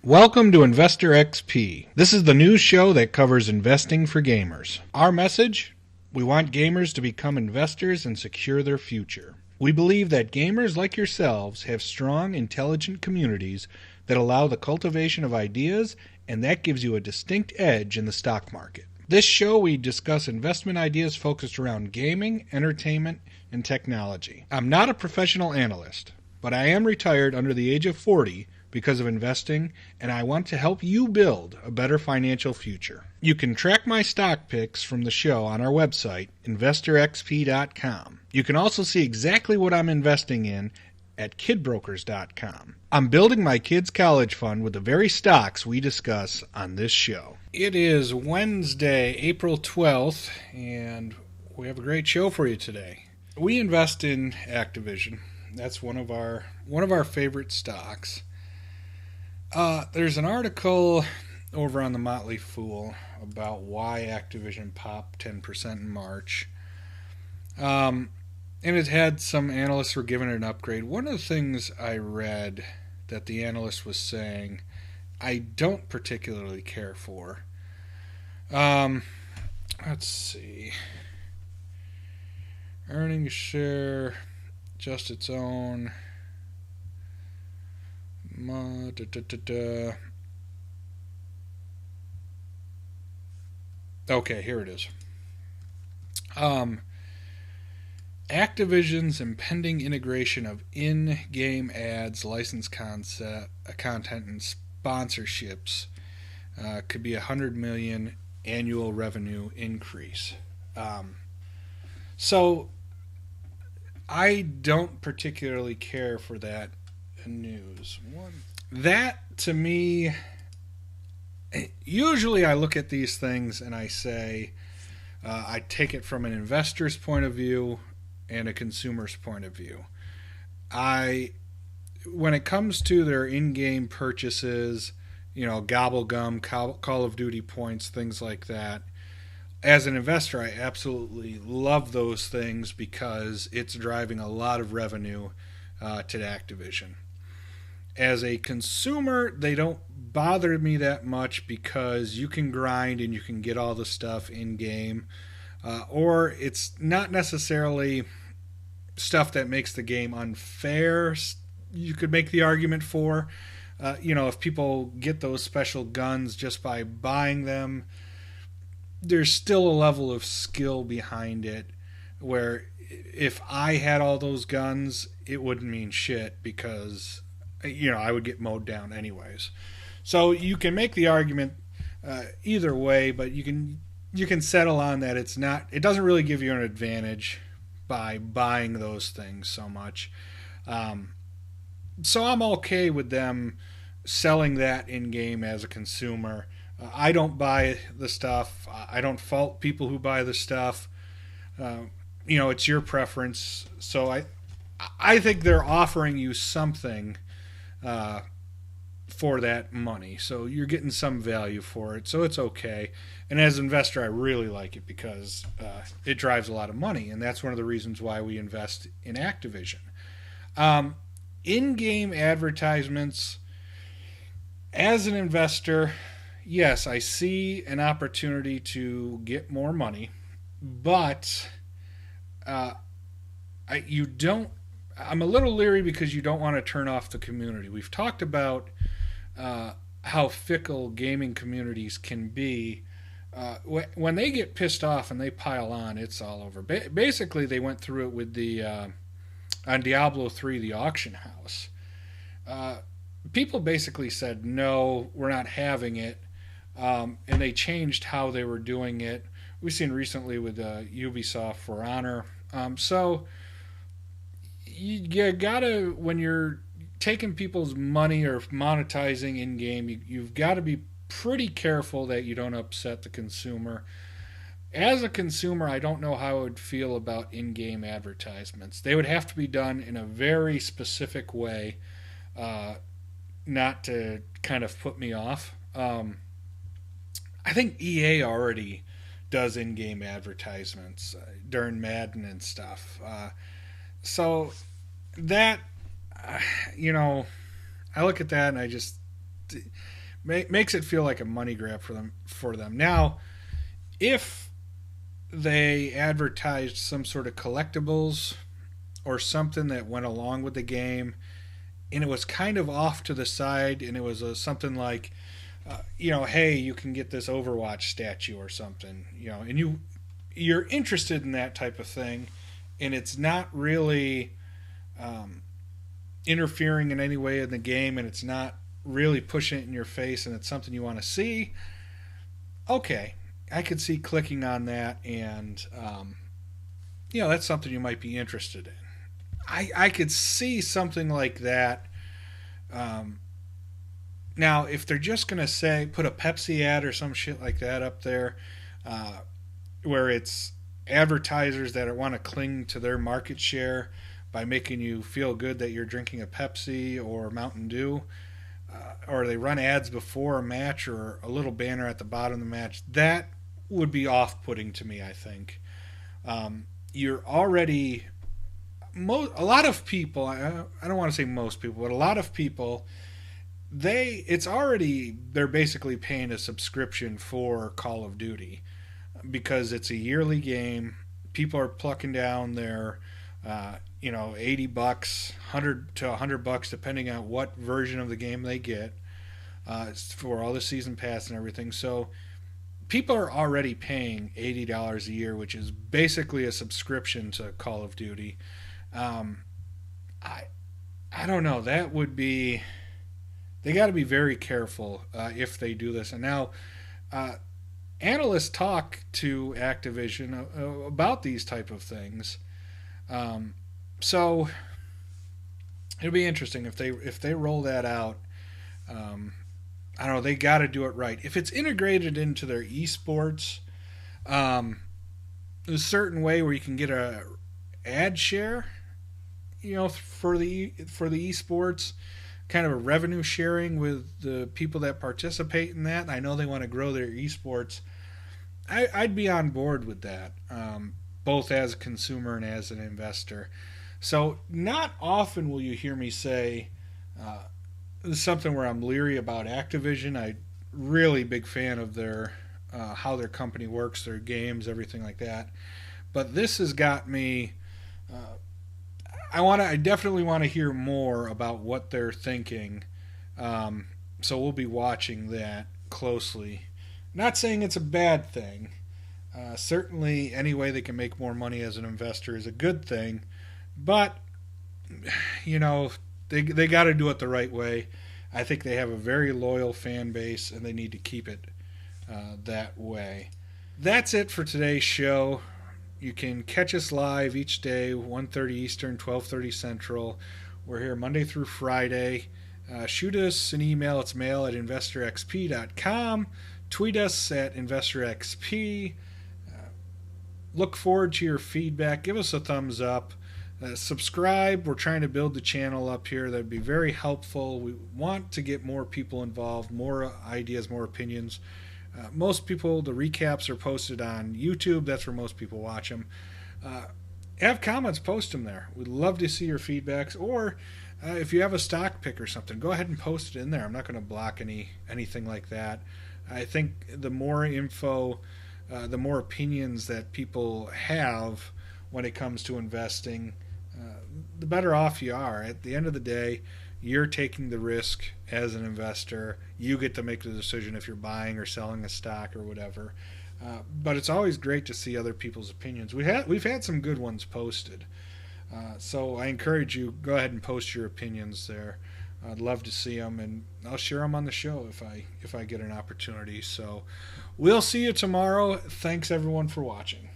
Welcome to Investor XP. This is the news show that covers investing for gamers. Our message? We want gamers to become investors and secure their future. We believe that gamers like yourselves have strong, intelligent communities that allow the cultivation of ideas, and that gives you a distinct edge in the stock market. This show, we discuss investment ideas focused around gaming, entertainment, and technology. I'm not a professional analyst, but I am retired under the age of 40 because of investing, and I want to help you build a better financial future. You can track my stock picks from the show on our website, investorxp.com. You can also see exactly what I'm investing in at kidbrokers.com. I'm building my kids' college fund with the very stocks we discuss on this show. It is Wednesday, April 12th, and we have a great show for you today. We invest in ACTIVISION. That's one of our favorite stocks. There's an article over on the Motley Fool about why Activision popped 10% in March. And it had some analysts were giving it an upgrade. One of the things I read that the analyst was saying I don't particularly care for. Let's see. Earnings share, just its own. Okay, here it is. Activision's impending integration of in-game ads, licensed content, and sponsorships could be $100 million annual revenue increase. So I don't particularly care for that news. That, to me, usually I look at these things and I say, I take it from an investor's point of view and a consumer's point of view. When it comes to their in-game purchases, gobble gum, Call of Duty points, things like that, as an investor, I absolutely love those things because it's driving a lot of revenue to Activision. As a consumer, they don't bother me that much because you can grind and you can get all the stuff in game, or it's not necessarily stuff that makes the game unfair. You could make the argument for, if people get those special guns just by buying them, there's still a level of skill behind it where if I had all those guns, it wouldn't mean shit because I would get mowed down anyways. So you can make the argument either way, but you can settle on that it doesn't really give you an advantage by buying those things so much. So I'm okay with them selling that in game as a consumer. I don't buy the stuff. I don't fault people who buy the stuff. It's your preference. So I think they're offering you something for that money. So you're getting some value for it. So it's okay. And as an investor, I really like it because it drives a lot of money. And that's one of the reasons why we invest in Activision. In-game advertisements, as an investor, yes, I see an opportunity to get more money, but I'm a little leery because you don't want to turn off the community. We've talked about how fickle gaming communities can be. When they get pissed off and they pile on, it's all over. Basically, they went through it with on Diablo 3, the auction house. People basically said, no, we're not having it. And they changed how they were doing it. We've seen recently with Ubisoft For Honor. So you gotta, when you're taking people's money or monetizing in game, you've got to be pretty careful that you don't upset the consumer. As a consumer, I don't know how I would feel about in-game advertisements. They would have to be done in a very specific way, not to kind of put me off. I think EA already does in-game advertisements during Madden and stuff. So that, I look at that and I just makes it feel like a money grab for them. Now, if they advertised some sort of collectibles or something that went along with the game, and it was kind of off to the side, and it was something like, hey, you can get this Overwatch statue or something, and you're interested in that type of thing, and it's not really interfering in any way in the game, and it's not really pushing it in your face, and it's something you want to see. Okay, I could see clicking on that, and that's something you might be interested in. I could see something like that. Now, if they're just going to put a Pepsi ad or some shit like that up there, where it's advertisers that want to cling to their market share by making you feel good that you're drinking a Pepsi or Mountain Dew, or they run ads before a match or a little banner at the bottom of the match, that would be off-putting to me, I think. You're already... a lot of people, I don't want to say most people, but a lot of people, they're basically paying a subscription for Call of Duty because it's a yearly game. People are plucking down their $80, $100 to $100, depending on what version of the game they get, for all the season pass and everything. So people are already paying $80 a year, which is basically a subscription to Call of Duty. I don't know. That would be... They got to be very careful if they do this. And now, analysts talk to Activision about these type of things. So it'll be interesting if they roll that out. I don't know. They got to do it right. If it's integrated into their esports, there's a certain way where you can get a ad share, for the esports, kind of a revenue sharing with the people that participate in that. I know they want to grow their esports. I'd be on board with that, both as a consumer and as an investor. So not often will you hear me say something where I'm leery about Activision. I'm really big fan of their how their company works, their games, everything like that. But this has got me... I definitely want to hear more about what they're thinking. So we'll be watching that closely. Not saying it's a bad thing. Certainly, any way they can make more money as an investor is a good thing. But, they got to do it the right way. I think they have a very loyal fan base, and they need to keep it that way. That's it for today's show. You can catch us live each day, 1:30 Eastern, 12:30 Central. We're here Monday through Friday. Shoot us an email. It's mail@investorxp.com. Tweet us at investorxp. Look forward to your feedback. Give us a thumbs up. Subscribe. We're trying to build the channel up here. That'd be very helpful. We want to get more people involved, more ideas, more opinions. Most people, the recaps are posted on YouTube. That's where most people watch them. Have comments, post them there. We'd love to see your feedbacks. Or if you have a stock pick or something, go ahead and post it in there. I'm not going to block anything like that. I think the more info, the more opinions that people have when it comes to investing, the better off you are. At the end of the day, you're taking the risk as an investor. You get to make the decision if you're buying or selling a stock or whatever. But it's always great to see other people's opinions. We've had some good ones posted. So I encourage you, go ahead and post your opinions there. I'd love to see them, and I'll share them on the show if I get an opportunity. So we'll see you tomorrow. Thanks everyone for watching.